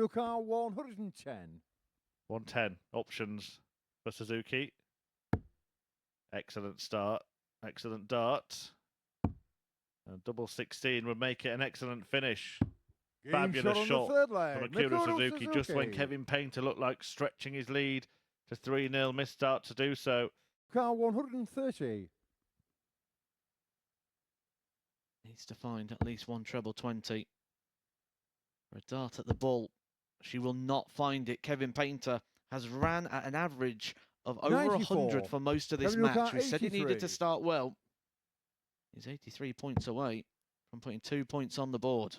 your car 110. 110 options for Suzuki. Excellent start, excellent dart. And double 16 would make it an excellent finish. Fabulous shot from Mikuru Suzuki just when Kevin Painter looked like stretching his lead to 3-0. Missed start to do so. Car 130. Needs to find at least one treble 20. For a dart at the ball. She will not find it. Kevin Painter has ran at an average of over 94. 100 for most of this match. We said he needed to start well. He's 83 points away from putting 2 points on the board.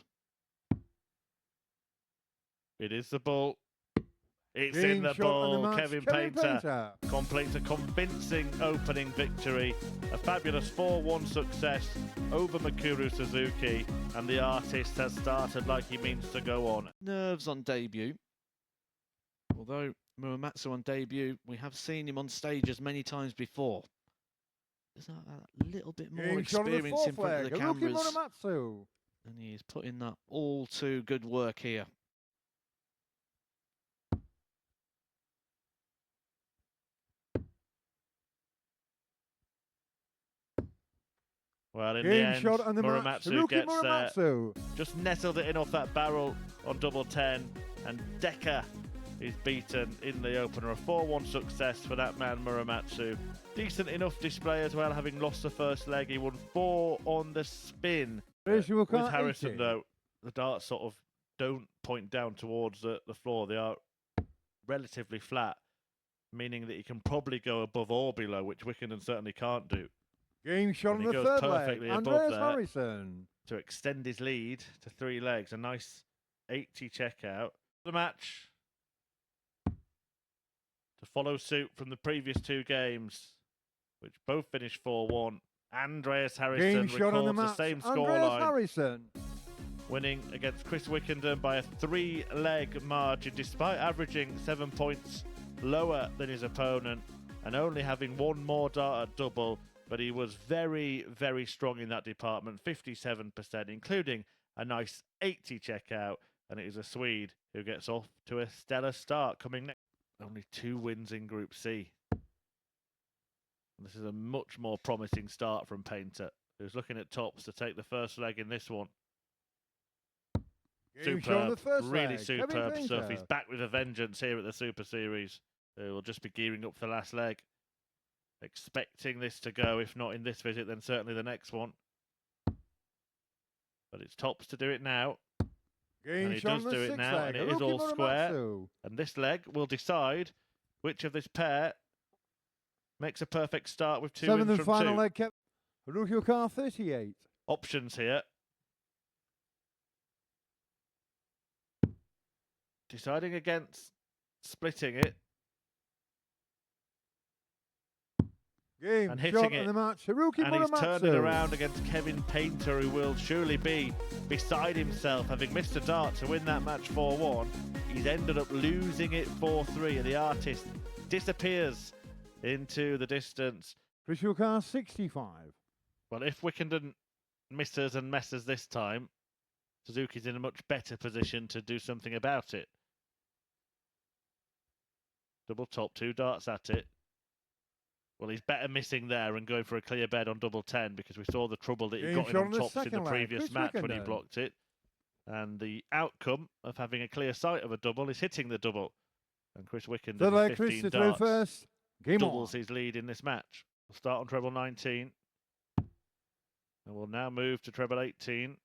It is the ball. It's in the ball. Kevin Painter completes a convincing opening victory. A fabulous 4-1 success over Mikuru Suzuki. And the artist has started like he means to go on. Nerves on debut. Although Muramatsu on debut, we have seen him on stages many times before. There's a little bit more experience in front of the cameras. And he is putting that all too good work here. Well, in the end, Muramatsu gets just nestled it in off that barrel on double 10, and Decker is beaten in the opener. A 4-1 success for that man, Muramatsu. Decent enough display as well, having lost the first leg. He won 4 on the spin. With Harrysson, though, the darts sort of don't point down towards the floor. They are relatively flat, meaning that he can probably go above or below, which Wickenden certainly can't do. Game shot on the third leg, Andreas Harrysson. To extend his lead to 3 legs. A nice 80 checkout. The match to follow suit from the previous 2 games, which both finished 4-1. Andreas Harrysson records the same scoreline, winning against Chris Wickenden by a 3-leg margin, despite averaging 7 points lower than his opponent and only having 1 more dart at double. But he was very, very strong in that department, 57%, including a nice 80 checkout. And it is a Swede who gets off to a stellar start coming next. Only 2 wins in Group C. This is a much more promising start from Painter, who's looking at tops to take the first leg in this one. Superb, really superb stuff. He's back with a vengeance here at the Super Series. We'll just be gearing up for the last leg. Expecting this to go, if not in this visit, then certainly the next one. But it's tops to do it now. And he does do it now, and it is all square. And this leg will decide which of this pair makes a perfect start with 2 wins from 2. 7th and final leg kept. Haruki car 38. Options here. Deciding against splitting it. And hitting it, in the match. Haruki and he's turned it around against Kevin Painter, who will surely be beside himself, having missed a dart to win that match 4-1. He's ended up losing it 4-3, and the artist disappears into the distance. Car 65. Well, if Wickenden misses and messes this time, Suzuki's in a much better position to do something about it. Double top, 2 darts at it. Well, he's better missing there and going for a clear bed on double 10, because we saw the trouble that he got in on tops in the previous match when he blocked it. And the outcome of having a clear sight of a double is hitting the double. And Chris Wickenden with 15 darts doubles his lead in this match. We'll start on treble 19. And we'll now move to treble 18.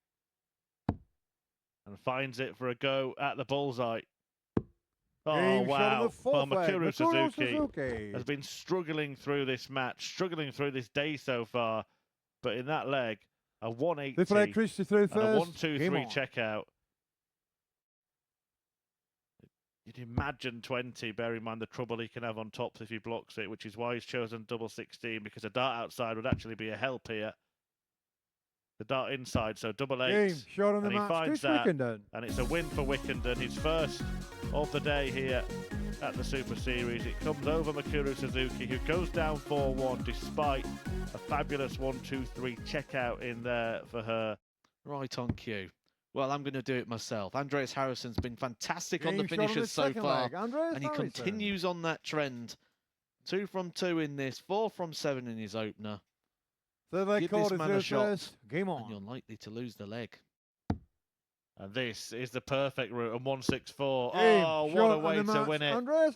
And finds it for a go at the bullseye. Oh, wow. Well, Mikuru Suzuki has been struggling through this match, struggling through this day so far. But in that leg, a 180 and a 1-2-3 checkout. You'd imagine 20, bear in mind the trouble he can have on tops if he blocks it, which is why he's chosen double 16, because a dart outside would actually be a help here. The dart inside, so double 8. And he finds that, and it's a win for Wickenden, his first of the day here at the Super Series. It comes over Mikuru Suzuki, who goes down 4-1 despite a fabulous 1-2-3 checkout in there for her. Right on cue. Well, I'm going to do it myself. Andreas Harrisson's been fantastic on the finishes so far, and he continues on that trend. 2 from 2 in this, 4 from 7 in his opener. Give this man a shot, game on. And you're likely to lose the leg. And this is the perfect route, and 164. Oh, what a way to win it. Andreas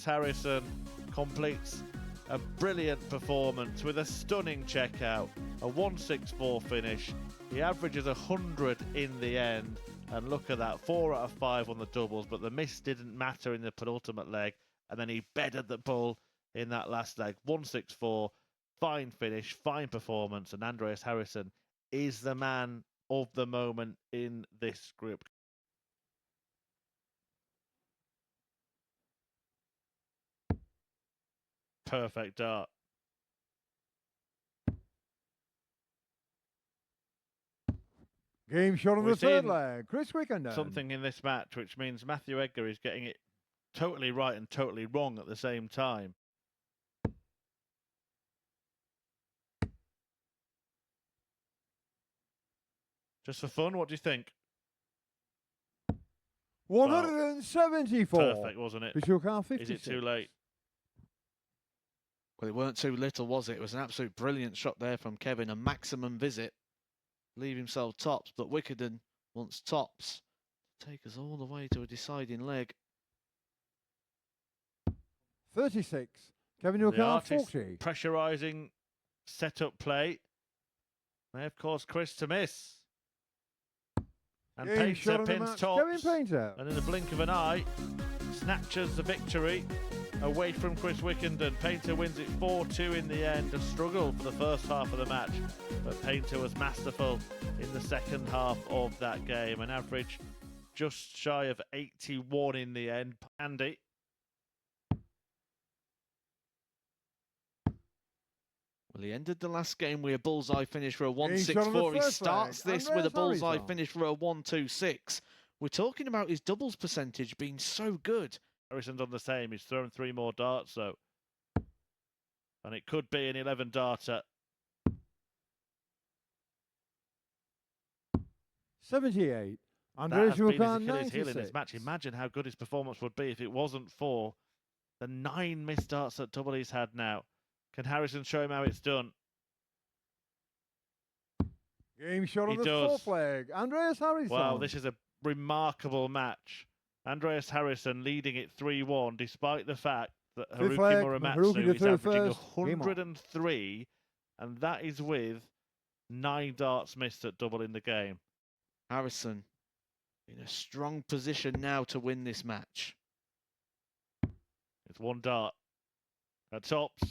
Harrysson completes a brilliant performance with a stunning checkout, a 164 finish. He averages 100 in the end, and look at that, 4 out of 5 on the doubles, but the miss didn't matter in the penultimate leg, and then he bedded the bull in that last leg. 164, fine finish, fine performance, and Andreas Harrysson is the man of the moment in this group. Perfect dart. Game shot on the third leg. Chris Wickenden. Something in this match which means Matthew Edgar is getting it totally right and totally wrong at the same time. Just for fun, what do you think? 174. Perfect, wasn't it? Is it too late? Well, it weren't too little, was it? It was an absolute brilliant shot there from Kevin. A maximum visit. Leave himself tops, but Wickenden wants tops to take us all the way to a deciding leg. 36. Kevin Newcart, 40. Pressurising set-up play may have caused Chris to miss. And Painter pins tops, and in the blink of an eye, snatches the victory away from Chris Wickenden. Painter wins it 4-2 in the end. A struggle for the first half of the match, but Painter was masterful in the second half of that game. An average just shy of 81 in the end. Andy. Well, he ended the last game with a bullseye finish for a 164. He starts this with a bullseye finish for a 126. We're talking about his doubles percentage being so good. Harrisson's on the same. He's thrown 3 more darts, though. And it could be an 11-darter. 78. Andreas Harrysson his heel in this match. Imagine how good his performance would be if it wasn't for the 9 missed darts that double he's had now. Can Harrysson show him how it's done? Game shot on the fourth leg. Andreas Harrysson. Wow, this is a remarkable match. Andreas Harrysson leading it 3-1, despite the fact that Haruki Muramatsu is averaging 103, and that is with 9 darts missed at double in the game. Harrysson in a strong position now to win this match. It's 1 dart at tops.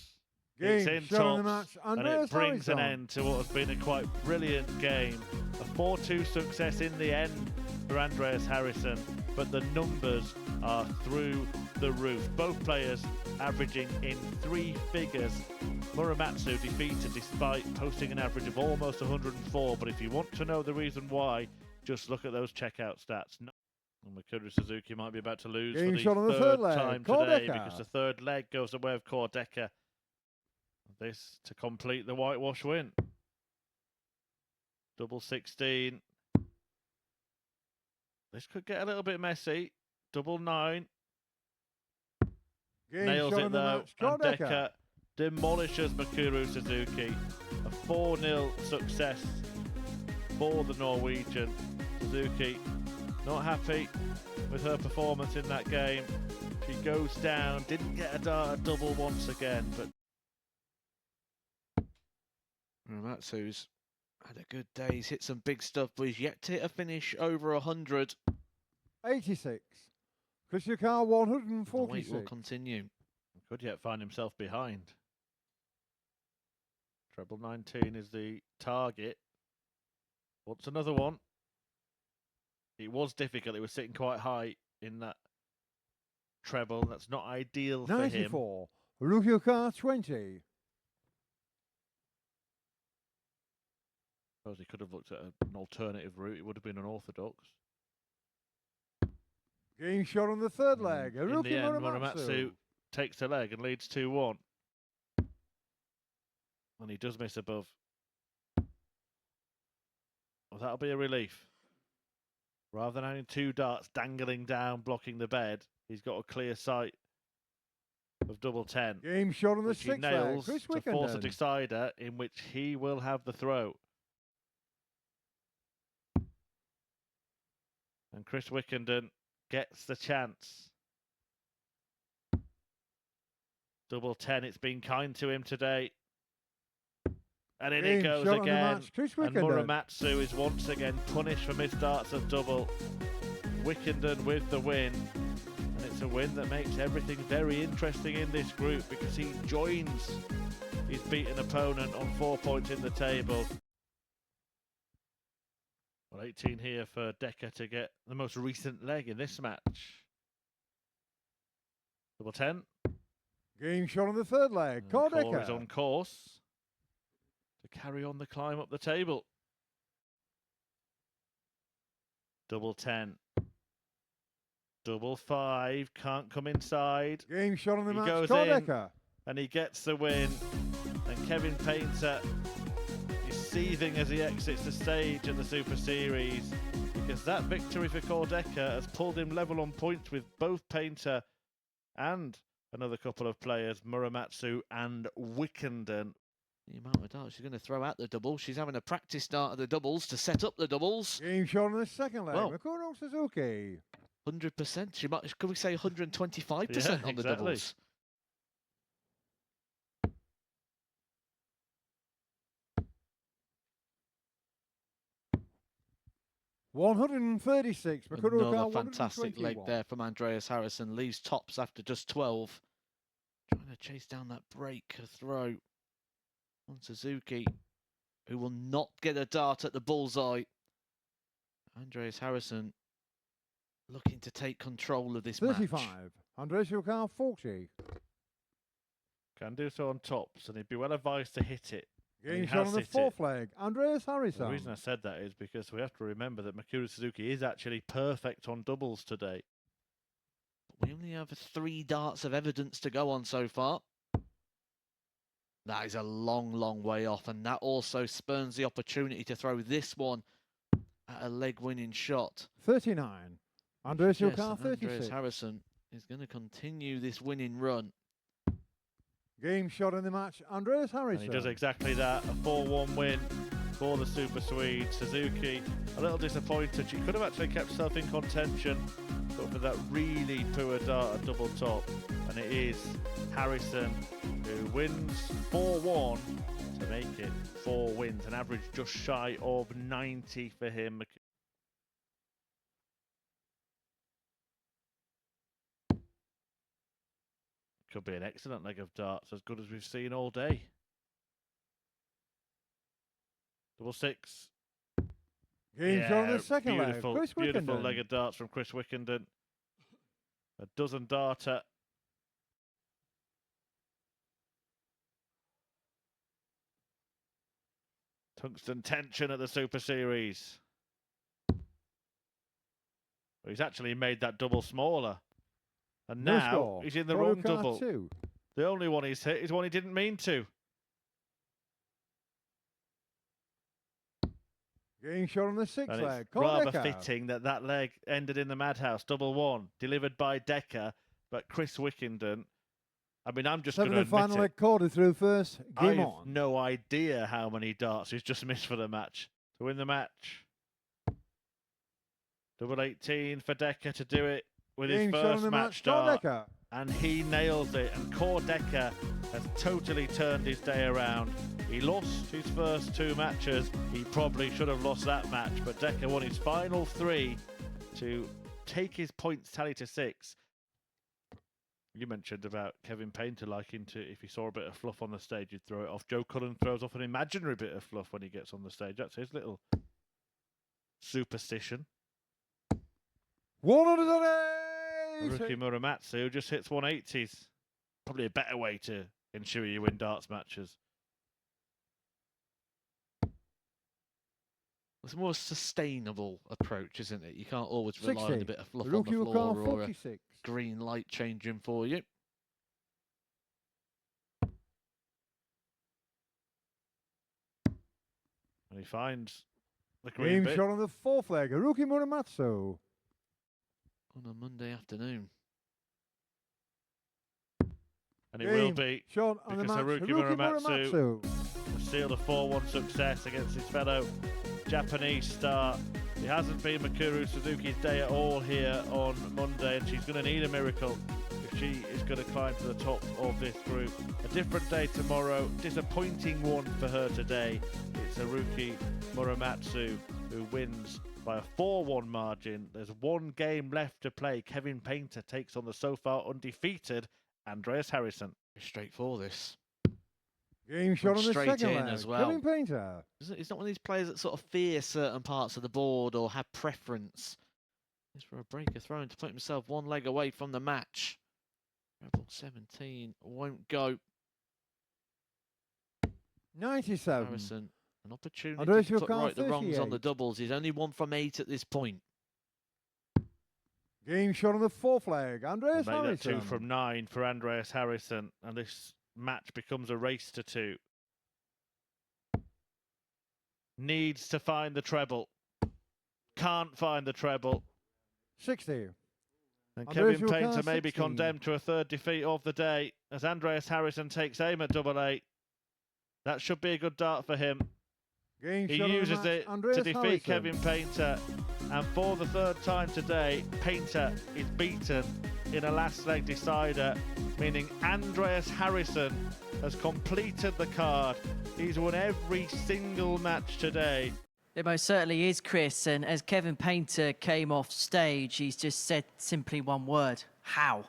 It's in tops, and it brings an end to what has been a quite brilliant game. A 4-2 success in the end for Andreas Harrysson, but the numbers are through the roof. Both players averaging in 3 figures. Muramatsu defeated despite posting an average of almost 104, but if you want to know the reason why, just look at those checkout stats. And Mikuru Suzuki might be about to lose for the third time today, because the third leg goes the way of Kordeka. This to complete the whitewash win. Double 16. This could get a little bit messy. Double 9. Nails it though. And Decker demolishes Mikuru Suzuki. A 4-0 success for the Norwegian. Suzuki not happy with her performance in that game. She goes down. Didn't get a double once again, but Muramatsu's had a good day. He's hit some big stuff, but he's yet to hit a finish over 100. 86. Christian Carr, 146. The wait will continue. Could yet find himself behind. Treble 19 is the target. What's another one? It was difficult. It was sitting quite high in that treble. That's not ideal for him. 94. Haruki Carr, 20. I suppose he could have looked at an alternative route. It would have been unorthodox. Game shot on the third leg. In the end, Muramatsu takes the leg and leads 2-1. And he does miss above. Well, that'll be a relief. Rather than having 2 darts dangling down, blocking the bed, he's got a clear sight of double 10. Game shot on the which he 6th nails leg. to force a decider in which he will have the throw. And Chris Wickenden gets the chance. Double 10, it's been kind to him today. And in it goes again. And Muramatsu is once again punished for missed darts of double. Wickenden with the win. And it's a win that makes everything very interesting in this group because he joins his beaten opponent on 4 points in the table. Well, 18 here for Decker to get the most recent leg in this match. Double 10. Game shot on the 3rd leg. Decker is on course to carry on the climb up the table. Double 10. Double 5. Can't come inside. Game shot on the match. Goes in and he gets the win. And Kevin Painter is seething as he exits the stage at the Super Series because that victory for Decker has pulled him level on points with both Painter and another couple of players, Muramatsu and Wickenden. The amount of darts she's going to throw at the double. She's having a practice start of the doubles to set up the doubles. Game shot on the 2nd leg. Mikuro Suzuki. 100%. She might. Could we say 125% on the doubles? 136. Another fantastic leg there from Andreas Harrysson. Leaves tops after just 12. Trying to chase down that break, a throw on Suzuki, who will not get a dart at the bullseye. Andreas Harrysson looking to take control of this 35. match. Andreas Harrysson 40. Can do so on tops, and he'd be well advised to hit it. Game shot on the 4th leg. Andreas Harrysson. The reason I said that is because we have to remember that Mikuru Suzuki is actually perfect on doubles today. We only have 3 darts of evidence to go on so far. That is a long, long way off, and that also spurns the opportunity to throw this one at a leg-winning shot. 39. Andreas Harrysson 36. Andreas Harrysson is going to continue this winning run. Game shot in the match, Andreas Harrysson. And he does exactly that, a 4-1 win for the Super Swede. Suzuki, a little disappointed. She could have actually kept herself in contention, but for that really poor dart at double top. And it is Harrysson who wins 4-1 to make it 4 wins, an average just shy of 90 for him. Could be an excellent leg of darts, as good as we've seen all day. Double 6. Game shot on the 2nd leg. Beautiful leg of darts from Chris Wickenden. A dozen darter. Tungsten tension at the Super Series. Well, he's actually made that double smaller. And now he's in the wrong double. The only one he's hit is one he didn't mean to. Game shot on the 6th leg. Rather fitting that that leg ended in the madhouse. Double 1 delivered by Decker, but Chris Wickenden. I mean, I'm just going to admit final leg corded through first. Game on. I have no idea how many darts he's just missed for the match to win the match. Double 18 for Decker to do it with his first match dart, and he nails it. And Decker has totally turned his day around. He lost his first 2 matches. He probably should have lost that match, but Decker won his final 3 to take his points tally to 6. You mentioned about Kevin Painter liking to, if he saw a bit of fluff on the stage, he'd throw it off. Joe Cullen throws off an imaginary bit of fluff when he gets on the stage. That's his little superstition. 108! Rookie Muramatsu just hits 180s. Probably a better way to ensure you win darts matches. It's a more sustainable approach, isn't it? You can't always rely 60. on a bit of fluff on the floor or a green light changing for you. And he finds the green bit. Shot on the fourth leg, Haruki Muramasa. On a Monday afternoon. And it will be, shot on because the match, Haruki Muramasa sealed a 4-1 success against his fellow Japanese star. It hasn't been Mikuru Suzuki's day at all here on Monday, and she's going to need a miracle if she is going to climb to the top of this group. A different day tomorrow, disappointing one for her today. It's Haruki Muramasa who wins by a 4-1 margin. There's one game left to play. Kevin Painter takes on the so far undefeated Andreas Harrysson. Straightforward this. Game shot on the second leg, as well. Kevin Painter. He's not one of these players that sort of fear certain parts of the board or have preference. He's for a breaker thrown to put himself one leg away from the match. Rebel 17 won't go. 97. Harrysson, an opportunity Andreas to put right the 38. wrongs on the doubles. He's only 1 from 8 at this point. Game shot on the fourth leg, Andreas We'll make Harrysson. that 2 from 9 for Andreas Harrysson, and this match becomes a race to 2. Needs to find the treble. Can't find the treble. 60. And Andreas Kevin Painter may be 16. condemned to a 3rd defeat of the day as Andreas Harrysson takes aim at double 8. That should be a good dart for him. Game He shot on the uses match, it Andreas to defeat Harrysson. Kevin Painter. And for the 3rd time today, Painter is beaten in a last leg decider, meaning Andreas Harrysson has completed the card. He's won every single match today. It most certainly is, Chris. And as Kevin Painter came off stage, he's just said simply one word: how?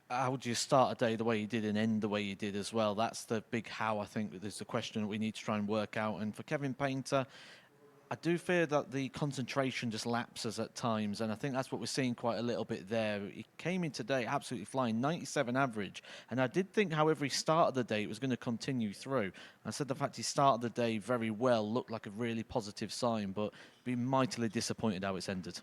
How would you start a day the way you did and end the way you did as well? That's the big how, I think, that is the question that we need to try and work out. And for Kevin Painter, I do fear that the concentration just lapses at times, and I think that's what we're seeing quite a little bit there. He came in today absolutely flying, 97 average, and I did think, however, he started the day, it was going to continue through. I said the fact he started the day very well looked like a really positive sign, but be mightily disappointed how it's ended.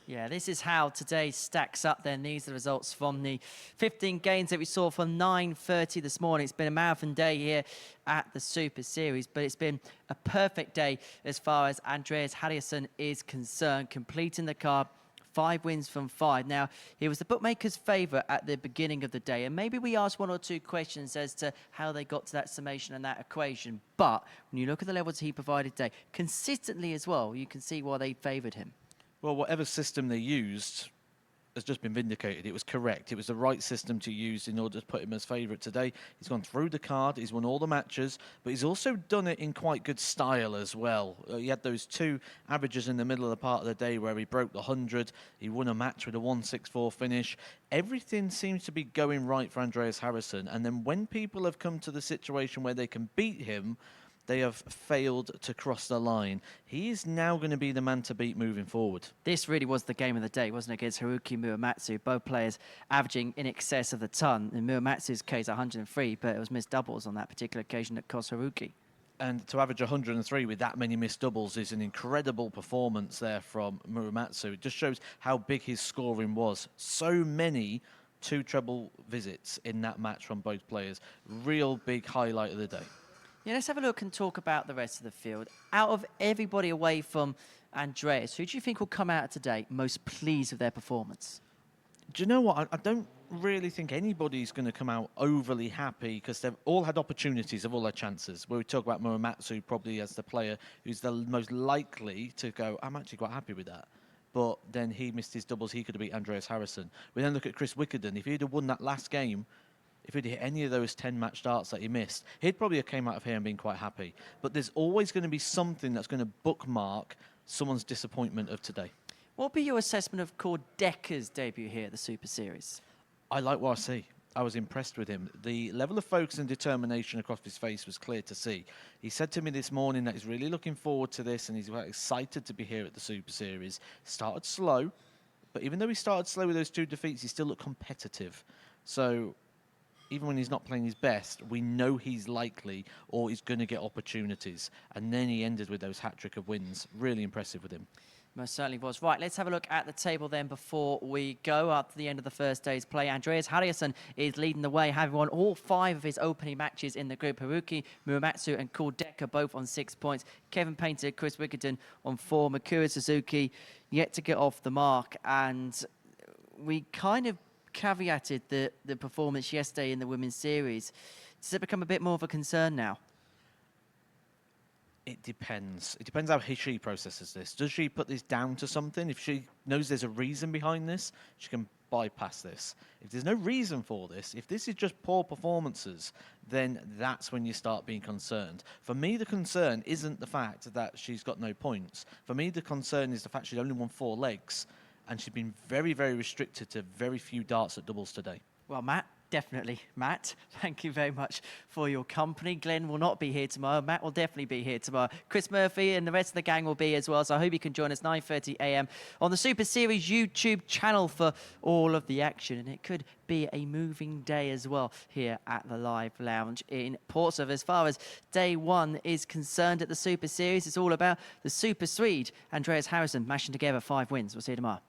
Yeah, this is how today stacks up then. These are the results from the 15 games that we saw from 9:30 this morning. It's been a marathon day here at the Super Series, but it's been a perfect day as far as Andreas Harrysson is concerned, completing the card. 5 wins from 5. Now, he was the bookmaker's favourite at the beginning of the day, and maybe we asked 1 or 2 questions as to how they got to that summation and that equation. But when you look at the levels he provided today, consistently as well, you can see why they favoured him. Well, whatever system they used has just been vindicated. It was correct. It was the right system to use in order to put him as favourite today. He's gone through the card. He's won all the matches, but he's also done it in quite good style as well. He had those 2 averages in the middle of the part of the day where he broke the 100. He won a match with a 164 finish. Everything seems to be going right for Andreas Harrysson. And then when people have come to the situation where they can beat him, they have failed to cross the line. He is now going to be the man to beat moving forward. This really was the game of the day, wasn't it, against Haruki Muramasa, both players averaging in excess of the ton. In Muramatsu's case, 103, but it was missed doubles on that particular occasion that cost Haruki. And to average 103 with that many missed doubles is an incredible performance there from Muramasa. It just shows how big his scoring was. So many 2 treble visits in that match from both players. Real big highlight of the day. Yeah, let's have a look and talk about the rest of the field. Out of everybody away from Andreas, who do you think will come out today most pleased with their performance? Do you know what? I don't really think anybody's going to come out overly happy because they've all had opportunities, of all their chances. Where we talk about Muramasa probably as the player who's the most likely to go, I'm actually quite happy with that. But then he missed his doubles. He could have beat Andreas Harrysson. We then look at Chris Wickerden. If he'd have won that last game, if he'd hit any of those 10 match starts that he missed, he'd probably have came out of here and been quite happy. But there's always going to be something that's going to bookmark someone's disappointment of today. What would be your assessment of Cord Decker's debut here at the Super Series? I like what I see. I was impressed with him. The level of focus and determination across his face was clear to see. He said to me this morning that he's really looking forward to this and he's excited to be here at the Super Series. Started slow, but even though he started slow with those 2 defeats, he still looked competitive. So even when he's not playing his best, we know he's likely or he's going to get opportunities. And then he ended with those hat-trick of wins. Really impressive with him. Most certainly was. Right, let's have a look at the table then before we go up to the end of the first day's play. Andreas Harrysson is leading the way, having won all 5 of his opening matches in the group. Haruki Muramatsu and Kul Decker both on 6 points. Kevin Painter, Chris Wickerton on 4. Makura Suzuki yet to get off the mark. And we kind of caveated the performance yesterday in the women's series. Does it become a bit more of a concern now? It depends. It depends how she processes this. Does she put this down to something? If she knows there's a reason behind this, she can bypass this. If there's no reason for this, if this is just poor performances, then that's when you start being concerned. For me, the concern isn't the fact that she's got no points. For me, the concern is the fact she's only won 4 legs, and she's been very, very restricted to very few darts at doubles today. Well, Matt, definitely. Matt, thank you very much for your company. Glenn will not be here tomorrow. Matt will definitely be here tomorrow. Chris Murphy and the rest of the gang will be as well. So I hope you can join us 9:30 a.m. on the Super Series YouTube channel for all of the action. And it could be a moving day as well here at the Live Lounge in Portsmouth. As far as day 1 is concerned at the Super Series, it's all about the Super Swede, Andreas Harrysson, mashing together 5 wins. We'll see you tomorrow.